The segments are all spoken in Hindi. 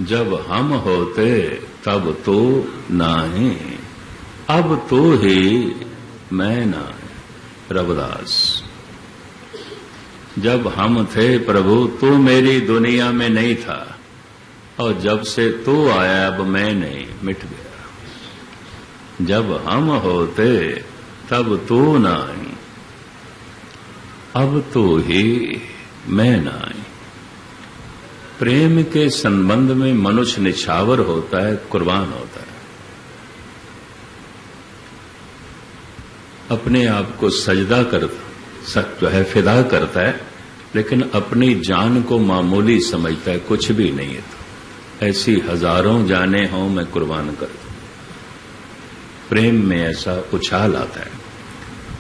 जब हम होते तब तो नाही, अब तो ही मैं नाही। रविदास। जब हम थे प्रभु तू मेरी दुनिया में नहीं था, और जब से तू आया अब मैं नहीं, मिट गया। जब हम होते तब तू नहीं, अब तो ही मैं नहीं। प्रेम के संबंध में मनुष्य निछावर होता है, कुर्बान होता है, अपने आप को सजदा जो है फिदा करता है, लेकिन अपनी जान को मामूली समझता है, कुछ भी नहीं है। तो ऐसी हजारों जाने हों मैं कुर्बान कर दूं। प्रेम में ऐसा उछाल आता है।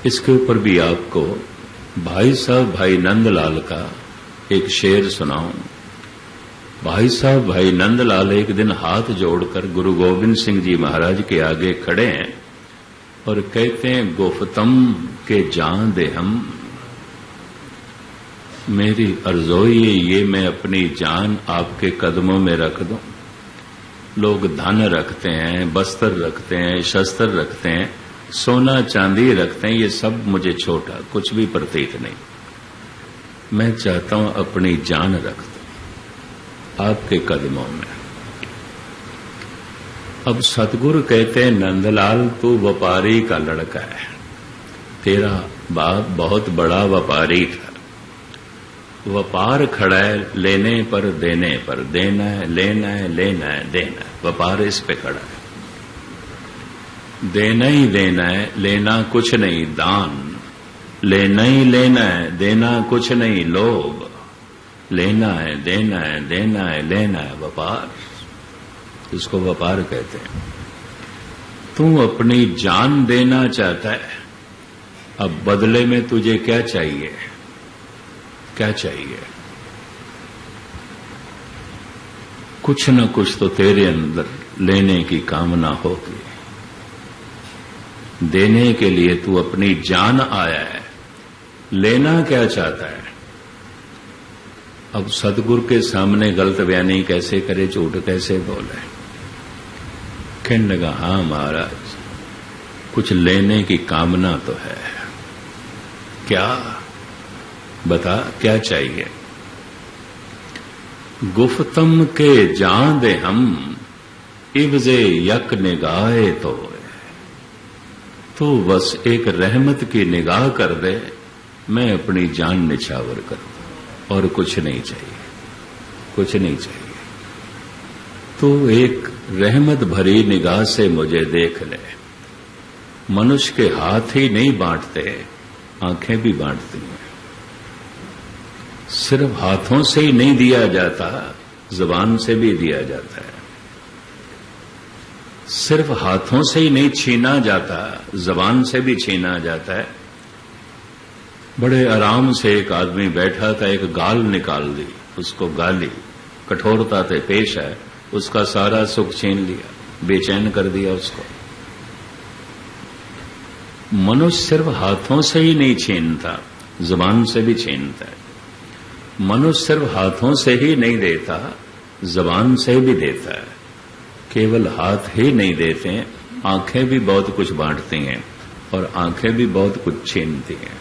इसके ऊपर भी आपको भाई साहब भाई नंदलाल का एक शेर सुनाऊं। भाई साहब भाई नंदलाल एक दिन हाथ जोड़कर गुरु गोविंद सिंह जी महाराज के आगे खड़े हैं और कहते हैं, गुफ्तम के जान दे हम, मेरी अर्ज़ोई ये मैं अपनी जान आपके कदमों में रख दूं। लोग धन रखते हैं, बस्त्र रखते हैं, शस्त्र रखते हैं, सोना चांदी रखते हैं, ये सब मुझे छोटा, कुछ भी प्रतीत नहीं। मैं चाहता हूं अपनी जान रख दूं आपके कदमों में। अब सतगुरु कहते हैं, नंदलाल तू व्यापारी का लड़का है, तेरा बाप बहुत बड़ा व्यापारी था। व्यापार खड़ा है लेने पर देने पर, देना है लेना है लेना है देना है, व्यापार इस पे खड़ा है। देना ही देना है, लेना कुछ नहीं, दान। लेना ही लेना है, देना कुछ नहीं, लोभ। लेना है देना है देना है लेना है, व्यापार। इसको व्यापार कहते हैं। तू अपनी जान देना चाहता है, अब बदले में तुझे क्या चाहिए? क्या चाहिए? कुछ न कुछ तो तेरे अंदर लेने की कामना होगी। देने के लिए तू अपनी जान आया है, लेना क्या चाहता है? अब सतगुरु के सामने गलत बयानी कैसे करे, झूठ कैसे बोले? कहने लगा, हाँ महाराज, कुछ लेने की कामना तो है। क्या? बता क्या चाहिए? गुफ्तम के जान दे हम, इवजे यक निगाहे तो बस एक रहमत की निगाह कर दे, मैं अपनी जान निछावर कर दूं, और कुछ नहीं चाहिए, कुछ नहीं चाहिए। तो एक रहमत भरी निगाह से मुझे देख ले। मनुष्य के हाथ ही नहीं बांटते, आंखें भी बांटती हैं। सिर्फ हाथों से ही नहीं दिया जाता, जुबान से भी दिया जाता है। सिर्फ हाथों से ही नहीं छीना जाता, जुबान से भी छीना जाता है। बड़े आराम से एक आदमी बैठा था, एक गाल निकाल दी, उसको गाली, कठोरता से पेश है, उसका सारा सुख छीन लिया, बेचैन कर दिया उसको। मनुष्य सिर्फ हाथों से ही नहीं छीनता, जुबान से भी छीनता है। मनुष्य सिर्फ हाथों से ही नहीं देता, जुबान से भी देता है। केवल हाथ ही नहीं देते, आंखें भी बहुत कुछ बांटती हैं और आंखें भी बहुत कुछ छीनती हैं।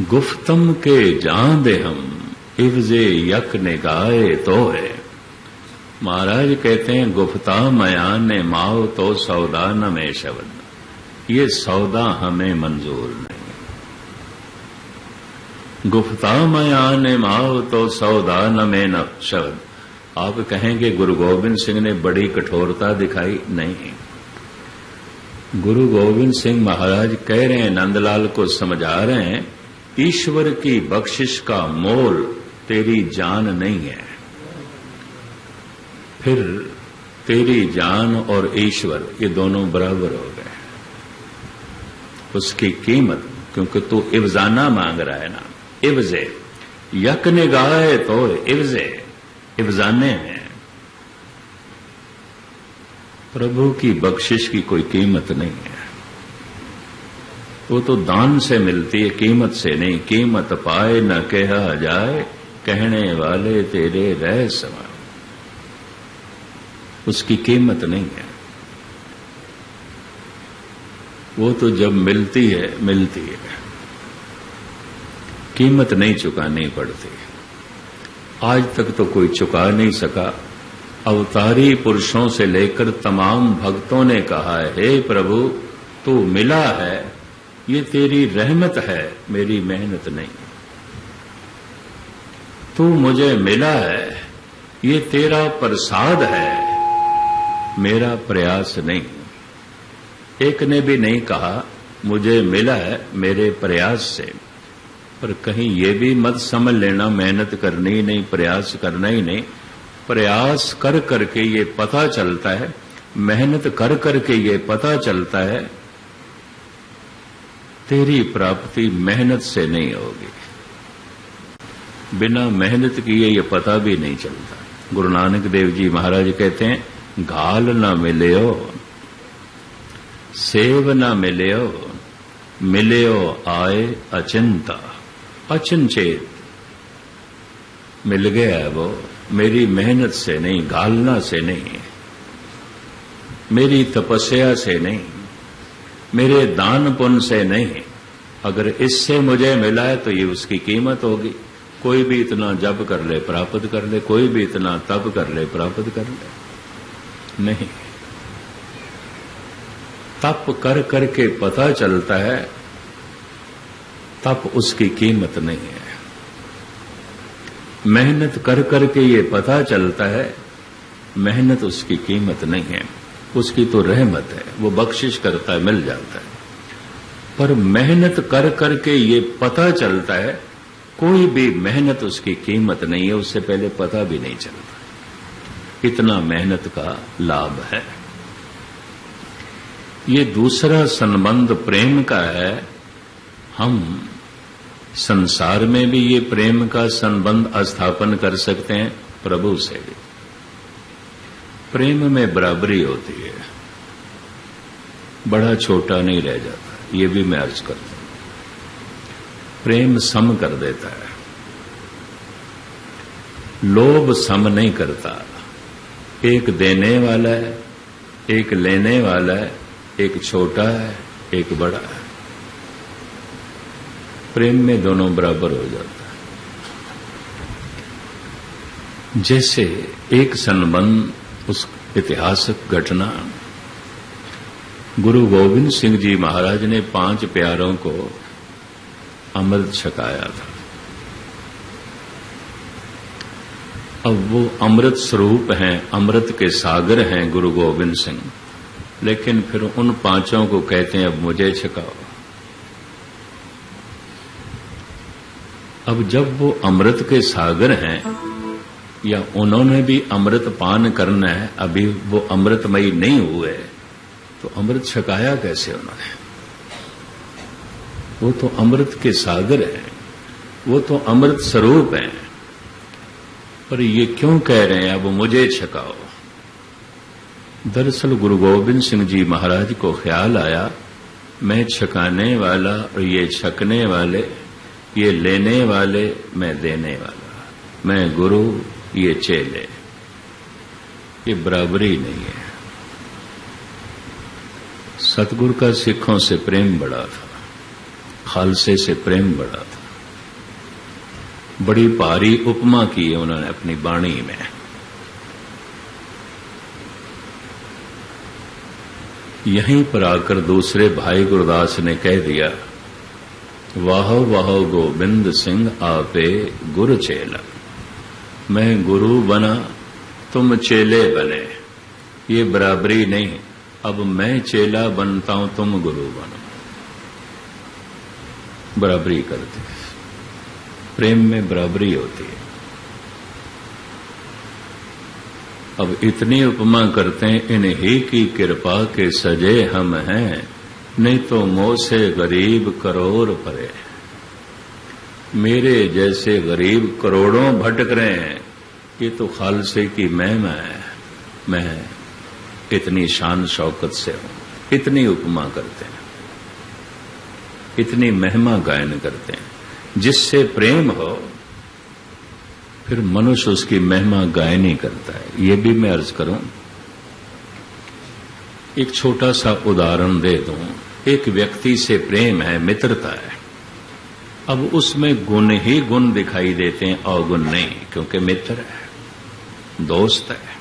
गुफ्तम के जान दे हम, इवजे यक निगाहे तो है। महाराज कहते हैं, गुफ्ता मया ने माओ तो सौदा न में शब्द, ये सौदा हमें मंजूर नहीं। गुफ्ता मया ने माओ तो सौदा न में न शब्द। आप कहेंगे गुरु गोविंद सिंह ने बड़ी कठोरता दिखाई, नहीं। गुरु गोविंद सिंह महाराज कह रहे हैं, नंदलाल को समझा रहे हैं, ईश्वर की बख्शिश का मोल तेरी जान नहीं है। फिर तेरी जान और ईश्वर ये दोनों बराबर हो गए। उसकी कीमत, क्योंकि तू इवजाना मांग रहा है ना, इवजे यक निगाहे तो इवजे, इवजाने हैं। प्रभु की बख्शिश की कोई कीमत नहीं है, वो तो दान से मिलती है, कीमत से नहीं। कीमत पाए न कहा जाए, कहने वाले तेरे रह समा, उसकी कीमत नहीं है। वो तो जब मिलती है मिलती है, कीमत नहीं चुकानी पड़ती। आज तक तो कोई चुका नहीं सका। अवतारी पुरुषों से लेकर तमाम भक्तों ने कहा है, हे प्रभु तू मिला है, ये तेरी रहमत है, मेरी मेहनत नहीं। तू मुझे मिला है, ये तेरा प्रसाद है, मेरा प्रयास नहीं। एक ने भी नहीं कहा मुझे मिला है मेरे प्रयास से। पर कहीं ये भी मत समझ लेना मेहनत करनी ही नहीं, प्रयास करना ही नहीं। प्रयास कर करके ये पता चलता है, मेहनत कर करके ये पता चलता है, तेरी प्राप्ति मेहनत से नहीं होगी। बिना मेहनत किए ये पता भी नहीं चलता। गुरु नानक देव जी महाराज कहते हैं, घाल ना मिल्यो सेव ना मिल्यो, मिल्यो आए अचिंता। अचनचेत मिल गया है वो, मेरी मेहनत से नहीं, घालना से नहीं, मेरी तपस्या से नहीं, मेरे दान पुण्य से नहीं। अगर इससे मुझे मिला है तो ये उसकी कीमत होगी। कोई भी इतना जप कर ले प्राप्त कर ले, कोई भी इतना तप कर ले प्राप्त कर ले, नहीं। तप कर करके पता चलता है, तप उसकी कीमत नहीं है। मेहनत कर करके ये पता चलता है, मेहनत उसकी कीमत नहीं है। उसकी तो रहमत है, वो बख्शिश करता है, मिल जाता है। पर मेहनत कर करके ये पता चलता है, कोई भी मेहनत उसकी कीमत नहीं है, उससे पहले पता भी नहीं चलता। इतना मेहनत का लाभ है। ये दूसरा संबंध प्रेम का है। हम संसार में भी ये प्रेम का संबंध स्थापन कर सकते हैं प्रभु से भी। प्रेम में बराबरी होती है, बड़ा छोटा नहीं रह जाता। ये भी मैं अर्ज करता हूं, प्रेम सम कर देता है, लोभ सम नहीं करता। एक देने वाला है, एक लेने वाला है, एक छोटा है, एक बड़ा है। प्रेम में दोनों बराबर हो जाता है। जैसे एक संबंध, उस ऐतिहासिक घटना, गुरु गोविंद सिंह जी महाराज ने 5 प्यारों को अमृत छकाया था। अब वो अमृत स्वरूप हैं, अमृत के सागर हैं गुरु गोविंद सिंह, लेकिन फिर उन 5 को कहते हैं अब मुझे छकाओ। अब जब वो अमृत के सागर हैं, या उन्होंने भी अमृत पान करना है, अभी वो अमृतमयी नहीं हुए, तो अमृत छकाया कैसे उन्होंने? वो तो अमृत के सागर हैं, वो तो अमृत स्वरूप हैं। पर ये क्यों कह रहे हैं अब मुझे छकाओ? दरअसल गुरु गोविंद सिंह जी महाराज को ख्याल आया, मैं छकाने वाला और ये छकने वाले, ये लेने वाले, मैं देने वाला, मैं गुरु, ये चेले, ये बराबरी नहीं है। सतगुरु का सिखों से प्रेम बड़ा था, खालसे से प्रेम बड़ा था। बड़ी भारी उपमा की है उन्होंने अपनी बाणी में। यहीं पर आकर दूसरे भाई गुरदास ने कह दिया, वाह वाह गोविंद सिंह आपे गुरु चेला। मैं गुरु बना, तुम चेले बने, ये बराबरी नहीं। अब मैं चेला बनता हूं, तुम गुरु बनो, बराबरी करते हैं। प्रेम में बराबरी होती है। अब इतनी उपमा करते हैं, इन्हीं की कृपा के सजे हम हैं, नहीं तो मोह से गरीब करोड़ परे। मेरे जैसे गरीब करोड़ों भटक रहे हैं, ये तो खालसे की महिमा है। मैं इतनी शान शौकत से हूं। इतनी उपमा करते हैं, इतनी महिमा गायन करते हैं। जिससे प्रेम हो फिर मनुष्य उसकी महिमा गाय नहीं करता है। ये भी मैं अर्ज करूं, एक छोटा सा उदाहरण दे दूं। एक व्यक्ति से प्रेम है, मित्रता है, अब उसमें गुण ही गुण दिखाई देते हैं, अवगुण नहीं, क्योंकि मित्र है, दोस्त है।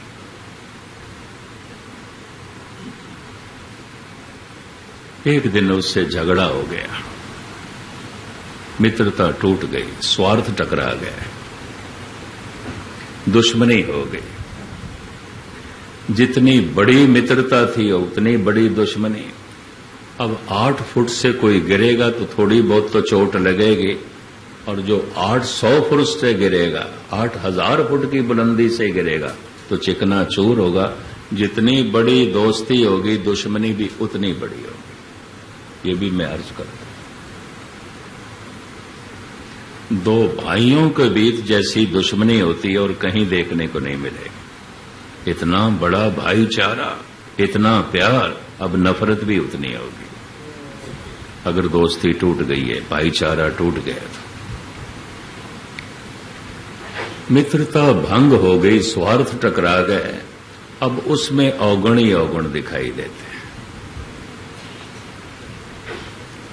एक दिन उससे झगड़ा हो गया, मित्रता टूट गई, स्वार्थ टकरा गया, दुश्मनी हो गई। जितनी बड़ी मित्रता थी उतनी बड़ी दुश्मनी। अब 8 फुट से कोई गिरेगा तो थोड़ी बहुत तो चोट लगेगी, और जो 800 फुट से गिरेगा, 8000 फुट की बुलंदी से गिरेगा तो चिकना चूर होगा। जितनी बड़ी दोस्ती होगी दुश्मनी भी उतनी बड़ी होगी। ये भी मैं अर्ज करता हूं। 2 भाइयों के बीच जैसी दुश्मनी होती है और कहीं देखने को नहीं मिलेगी। इतना बड़ा भाईचारा, इतना प्यार, अब नफरत भी उतनी होगी। अगर दोस्ती टूट गई है, भाईचारा टूट गया तो मित्रता भंग हो गई, स्वार्थ टकरा गए, अब उसमें अवगुण ही अवगुण दिखाई देते हैं।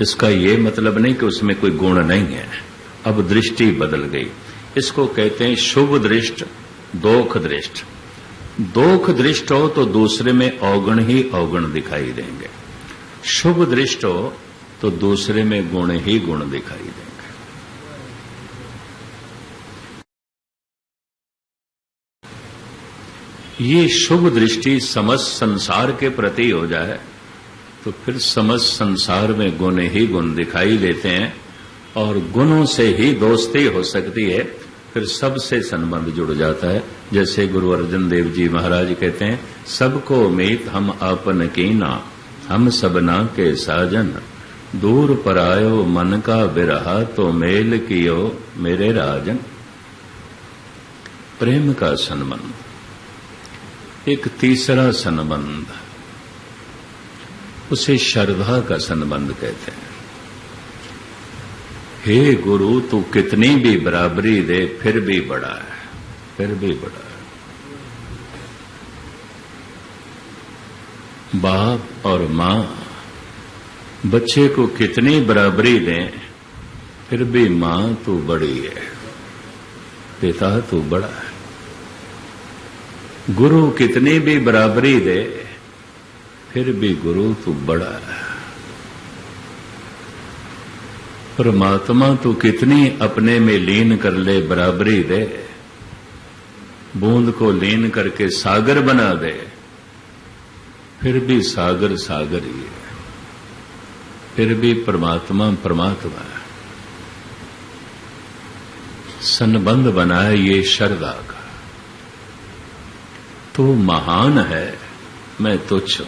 इसका ये मतलब नहीं कि उसमें कोई गुण नहीं है, अब दृष्टि बदल गई। इसको कहते हैं शुभ दृष्ट, दोख दृष्ट। दोख दृष्ट हो तो दूसरे में अवगुण ही अवगुण दिखाई देंगे, शुभ दृष्ट हो तो दूसरे में गुण ही गुण दिखाई देंगे। ये शुभ दृष्टि समस्त संसार के प्रति हो जाए तो फिर समस्त संसार में गुण ही गुण दिखाई देते हैं, और गुणों से ही दोस्ती हो सकती है, फिर सबसे संबंध जुड़ जाता है। जैसे गुरु अर्जन देव जी महाराज कहते हैं, सबको मीत हम आपन कीना, हम सबना के साजन, दूर परायो मन का बिरहा, तो मेल कियो मेरे राजन। प्रेम का संबंध। एक तीसरा संबंध, उसे श्रद्धा का संबंध कहते हैं। हे गुरु, तू कितनी भी बराबरी दे फिर भी बड़ा है, फिर भी बड़ा है। बाप और मां बच्चे को कितनी बराबरी दें फिर भी मां तू बड़ी है, पिता तू बड़ा है। गुरु कितनी भी बराबरी दे फिर भी गुरु तू बड़ा है। परमात्मा तू कितनी अपने में लीन कर ले, बराबरी दे, बूंद को लीन करके सागर बना दे, फिर भी सागर सागर ही है, फिर भी परमात्मा परमात्मा है। संबंध बनाए ये श्रद्धा का। तू महान है, मैं तुच्छ हूं,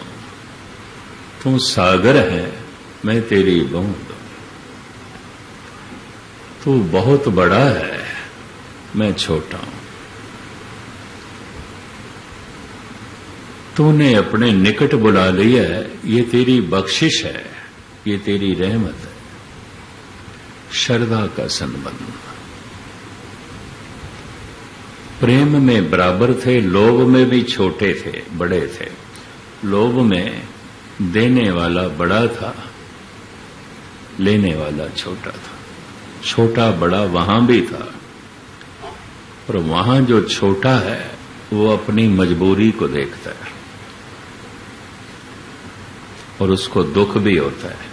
तू सागर है, मैं तेरी बूंद, तू बहुत बड़ा है, मैं छोटा हूं। तूने अपने निकट बुला लिया है, ये तेरी बख्शिश है, ये तेरी रहमत है। श्रद्धा का संबंध। प्रेम में बराबर थे, लोभ में भी छोटे थे, बड़े थे। लोभ में देने वाला बड़ा था, लेने वाला छोटा था। छोटा बड़ा वहां भी था, पर वहां जो छोटा है वो अपनी मजबूरी को देखता है और उसको दुख भी होता है,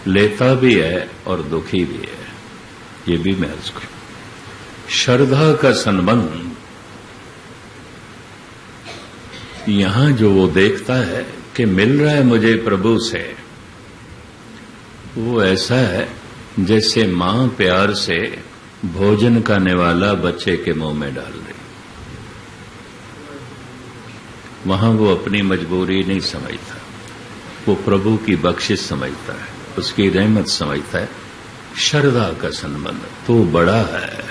लेता भी है और दुखी भी है। ये भी मैं अर्ज करूं। श्रद्धा का संबंध, यहां जो वो देखता है कि मिल रहा है मुझे प्रभु से, वो ऐसा है जैसे मां प्यार से भोजन का निवाला बच्चे के मुंह में डाल रही। वहां वो अपनी मजबूरी नहीं समझता, वो प्रभु की बख्शिश समझता है, उसकी रहमत समझता है। श्रद्धा का संबंध, तू बड़ा है,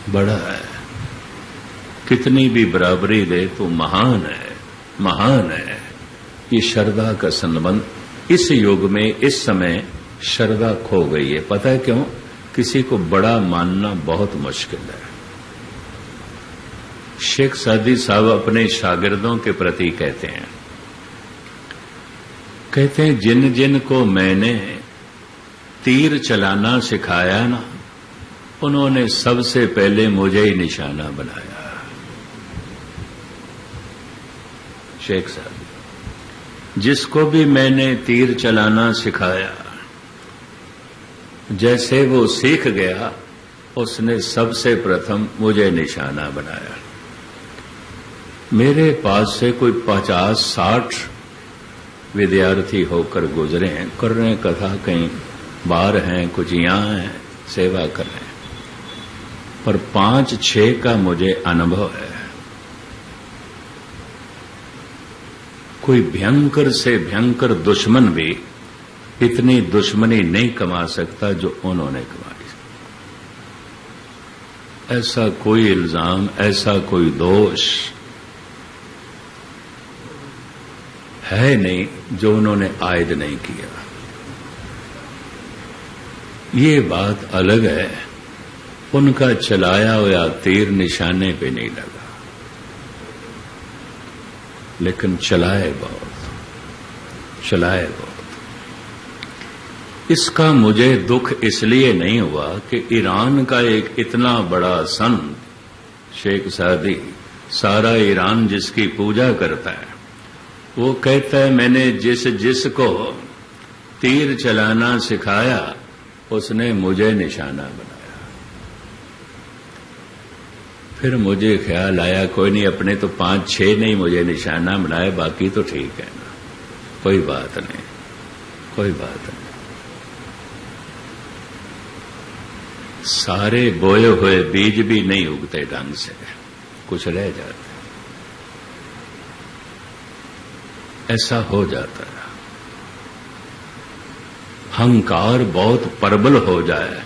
बड़ा है, कितनी भी बराबरी दे तू महान है, महान है। ये श्रद्धा का संबंध इस युग में, इस समय श्रद्धा खो गई है। पता है क्यों? किसी को बड़ा मानना बहुत मुश्किल है। शेख सादी साहब अपने शागिर्दों के प्रति कहते हैं जिन जिन को मैंने तीर चलाना सिखाया ना, उन्होंने सबसे पहले मुझे ही निशाना बनाया। शेख साहब, जिसको भी मैंने तीर चलाना सिखाया, जैसे वो सीख गया उसने सबसे प्रथम मुझे निशाना बनाया। मेरे पास से कोई 50-60 विद्यार्थी होकर गुजरे हैं, कर रहे हैं कथा, कहीं बाहर हैं, कुछ यहां हैं, सेवा कर रहे हैं, पर 5-6 का मुझे अनुभव है। कोई भयंकर से भयंकर दुश्मन भी इतनी दुश्मनी नहीं कमा सकता जो उन्होंने कमाई। ऐसा कोई इल्जाम, ऐसा कोई दोष है नहीं जो उन्होंने आयद नहीं किया। ये बात अलग है, उनका चलाया हुआ तीर निशाने पे नहीं लगा, लेकिन चलाए बहुत। इसका मुझे दुख इसलिए नहीं हुआ कि ईरान का एक इतना बड़ा संत शेख सादी, सारा ईरान जिसकी पूजा करता है, वो कहता है मैंने जिसको तीर चलाना सिखाया उसने मुझे निशाना बनाया। फिर मुझे ख्याल आया कोई नहीं, अपने तो 5-6 नहीं मुझे निशाना बनाए, बाकी तो ठीक है ना, कोई बात नहीं, कोई बात नहीं। सारे बोए हुए बीज भी नहीं उगते ढंग से, कुछ रह जाते, ऐसा हो जाता है। अहंकार बहुत प्रबल हो जाए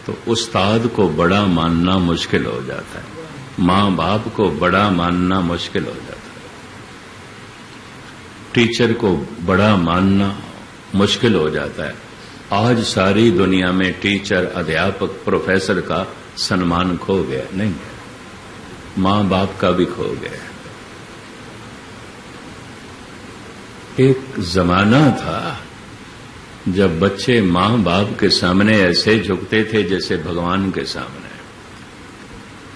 तो उस्ताद को बड़ा मानना मुश्किल हो जाता है, मां बाप को बड़ा मानना मुश्किल हो जाता है, टीचर को बड़ा मानना मुश्किल हो जाता है। आज सारी दुनिया में टीचर, अध्यापक, प्रोफेसर का सम्मान खो गया, नहीं है, मां बाप का भी खो गया। एक जमाना था जब बच्चे मां बाप के सामने ऐसे झुकते थे जैसे भगवान के सामने,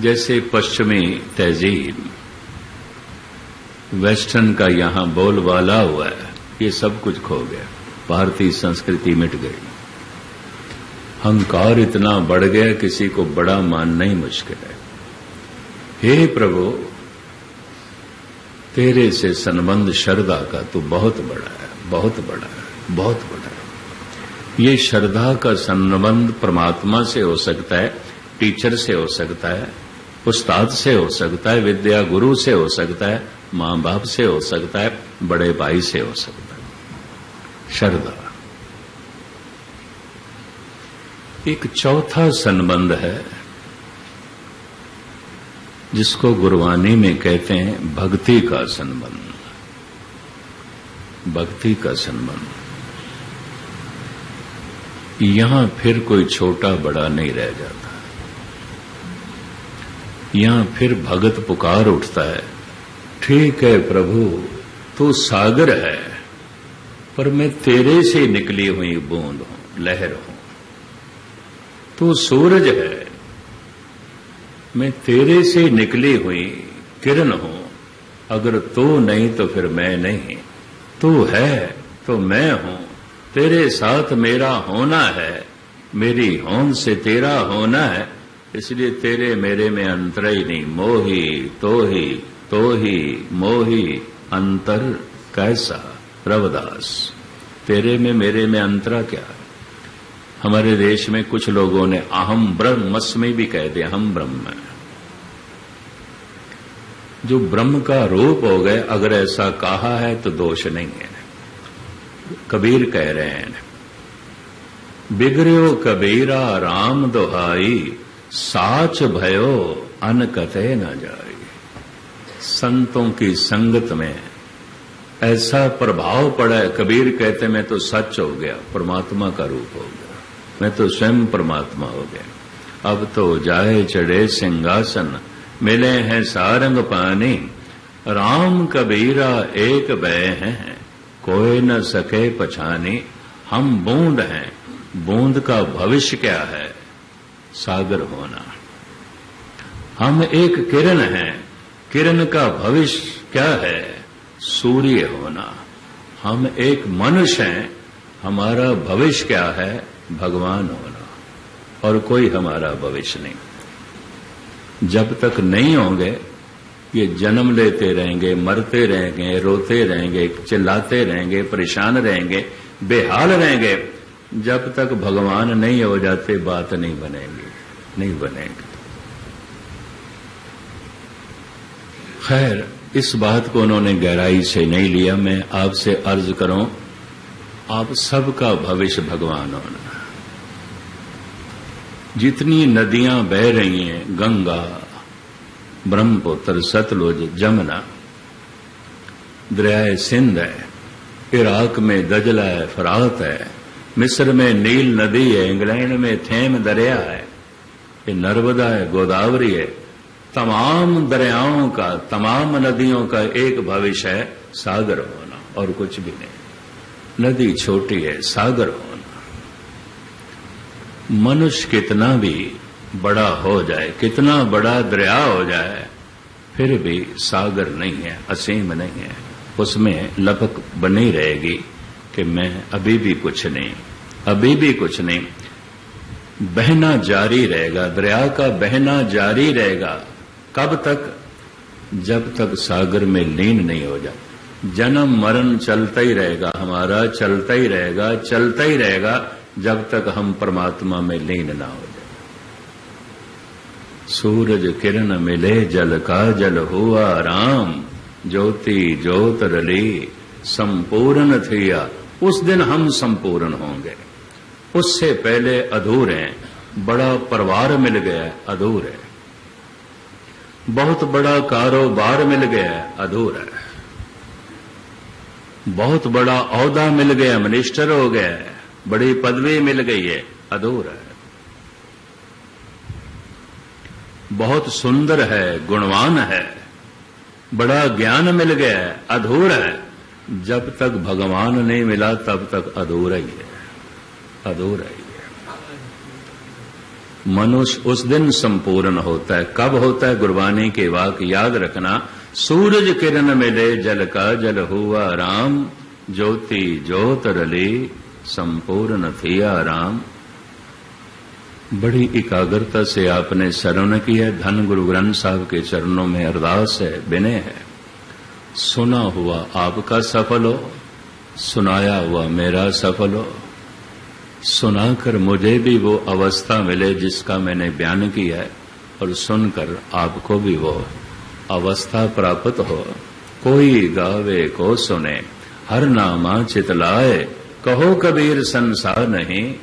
जैसे पश्चिमी तहजीब, वेस्टर्न का यहां बोलबाला हुआ है, ये सब कुछ खो गया, भारतीय संस्कृति मिट गई। अहंकार इतना बढ़ गया किसी को बड़ा मानना ही मुश्किल है। हे प्रभु, तेरे से संबंध श्रद्धा का तो बहुत बड़ा है, बहुत बड़ा है, बहुत बड़ा है। ये श्रद्धा का संबंध परमात्मा से हो सकता है, टीचर से हो सकता है, उस्ताद से हो सकता है, विद्या गुरु से हो सकता है, मां बाप से हो सकता है, बड़े भाई से हो सकता है। श्रद्धा। एक चौथा संबंध है जिसको गुरबानी में कहते हैं भक्ति का संबंध। भक्ति का संबंध, यहां फिर कोई छोटा बड़ा नहीं रह जाता, यहां फिर भगत पुकार उठता है, ठीक है प्रभु तू सागर है, पर मैं तेरे से निकली हुई बूंद हूं, लहर हूं। तू सूरज है, मैं तेरे से निकली हुई किरण हूं, अगर तू नहीं तो फिर मैं नहीं, तू है तो मैं हूं, तेरे साथ मेरा होना है, मेरी होंद से तेरा होना है, इसलिए तेरे मेरे में अंतर ही नहीं, मोही तो ही मोही अंतर कैसा। रविदास, तेरे में मेरे में अंतरा क्या है। हमारे देश में कुछ लोगों ने अहम ब्रह्मस्मि भी कह दिया, हम ब्रह्म है, जो ब्रह्म का रूप हो गए। अगर ऐसा कहा है तो दोष नहीं है। कबीर कह रहे हैं, बिगड़ो कबीरा राम दोहाई, साच भयो अन कते न जाई। संतों की संगत में ऐसा प्रभाव पड़ा है, कबीर कहते मैं तो सच हो गया, परमात्मा का रूप हो गया, मैं तो स्वयं परमात्मा हो गया। अब तो जाए चढ़े सिंहासन, मिले हैं सारंग पानी, राम कबीरा एक भय हैं, कोई न सके पछानी। हम बूंद हैं, बूंद का भविष्य क्या है? सागर होना। हम एक किरण हैं, किरण का भविष्य क्या है? सूर्य होना। हम एक मनुष्य हैं, हमारा भविष्य क्या है? भगवान होना। और कोई हमारा भविष्य नहीं। जब तक नहीं होंगे ये जन्म लेते रहेंगे, मरते रहेंगे, रोते रहेंगे, चिल्लाते रहेंगे, परेशान रहेंगे, बेहाल रहेंगे। जब तक भगवान नहीं हो जाते बात नहीं बनेगी, नहीं बनेगी। खैर, इस बात को उन्होंने गहराई से नहीं लिया। मैं आपसे अर्ज करूं, आप सबका भविष्य भगवान होना। जितनी नदियां बह रही हैं, गंगा, ब्रह्मपुत्र, सतलुज, जमुना, दरियाए सिंध है, इराक में दजला है, फरात है, मिस्र में नील नदी है, इंग्लैंड में थेम दरिया है, ये नर्मदा है, गोदावरी है। तमाम दरियाओं का, तमाम नदियों का एक भविष्य है सागर होना, और कुछ भी नहीं। नदी छोटी है, सागर होना। मनुष्य कितना भी बड़ा हो जाए, कितना बड़ा दरिया हो जाए, फिर भी सागर नहीं है, असीम नहीं है। उसमें लपक बनी रहेगी कि मैं अभी भी कुछ नहीं, अभी भी कुछ नहीं। बहना जारी रहेगा, दरिया का बहना जारी रहेगा। कब तक? जब तक सागर में लीन नहीं हो जाए। जन्म मरण चलता ही रहेगा, हमारा चलता ही रहेगा, चलता ही रहेगा, जब तक हम परमात्मा में लीन ना हो जाए। सूरज किरण मिले जल का जल हुआ राम, ज्योति ज्योत रली संपूर्ण थिया। उस दिन हम संपूर्ण होंगे। उससे पहले अधूरे हैं। बड़ा परिवार मिल गया, अधूरे। बहुत बड़ा कारोबार मिल गया, अधूरा है। बहुत बड़ा औहदा मिल गया, मिनिस्टर हो गया, बड़ी पदवी मिल गई है, अधूरा है। बहुत सुंदर है, गुणवान है, बड़ा ज्ञान मिल गया है, अधूरा है। जब तक भगवान नहीं मिला तब तक अधूरा ही है, अधूरा ही है। मनुष्य उस दिन संपूर्ण होता है। कब होता है? गुरबानी के वाक्य याद रखना। सूरज किरण मिले जल का जल हुआ राम, ज्योति ज्योत रली संपूर्ण थिया राम। बड़ी एकाग्रता से आपने श्रवण की है। धन गुरु ग्रंथ साहब के चरणों में अरदास है, विनय है। सुना हुआ आपका सफल हो, सुनाया हुआ मेरा सफल हो। सुनाकर मुझे भी वो अवस्था मिले जिसका मैंने बयान किया है, और सुनकर आपको भी वो अवस्था प्राप्त हो। कोई गावे को सुने, हर नामा चितलाए, कहो कबीर संसार नहीं,